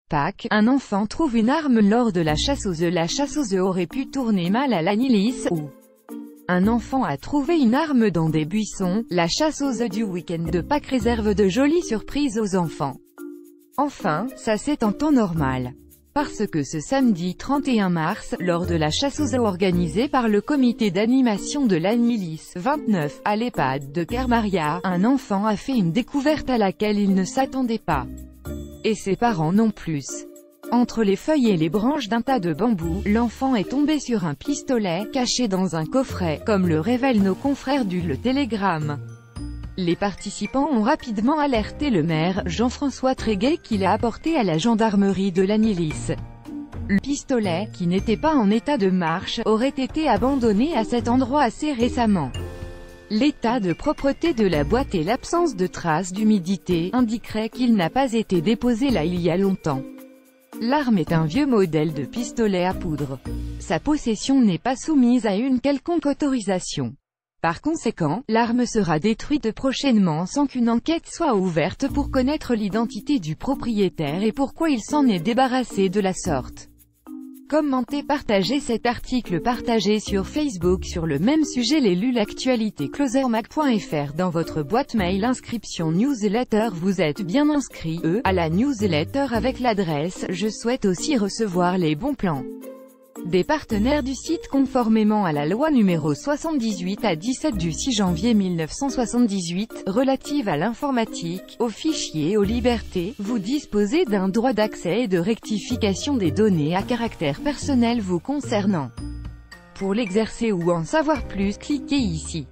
Pâques, un enfant trouve une arme lors de la chasseuse. La chasseuse aurait pu tourner mal à l'anélis, ou un enfant a trouvé une arme dans des buissons. La chasseuse du week-end de Pâques réserve de jolies surprises aux enfants. Enfin, ça c'est en temps normal. Parce que ce samedi 31 mars, lors de la chasseuse organisée par le comité d'animation de l'Anélis 29, à l'EHPAD de Kermaria, un enfant a fait une découverte à laquelle il ne s'attendait pas. Et ses parents non plus. Entre les feuilles et les branches d'un tas de bambou, l'enfant est tombé sur un pistolet, caché dans un coffret, comme le révèlent nos confrères du Le Télégramme. Les participants ont rapidement alerté le maire, Jean-François Tréguet, qui l'a apporté à la gendarmerie de l'Anélis. Le pistolet, qui n'était pas en état de marche, aurait été abandonné à cet endroit assez récemment. L'état de propreté de la boîte et l'absence de traces d'humidité indiqueraient qu'il n'a pas été déposé là il y a longtemps. L'arme est un vieux modèle de pistolet à poudre. Sa possession n'est pas soumise à une quelconque autorisation. Par conséquent, l'arme sera détruite prochainement sans qu'une enquête soit ouverte pour connaître l'identité du propriétaire et pourquoi il s'en est débarrassé de la sorte. Commentez, partagez cet article, partagez sur Facebook sur le même sujet. L'élu l'actualité closermag.fr dans votre boîte mail. Inscription newsletter. Vous êtes bien inscrit à la newsletter avec l'adresse. Je souhaite aussi recevoir les bons plans des partenaires du site conformément à la loi numéro 78/17 du 6 janvier 1978, relative à l'informatique, aux fichiers, aux libertés. Vous disposez d'un droit d'accès et de rectification des données à caractère personnel vous concernant. Pour l'exercer ou en savoir plus, cliquez ici.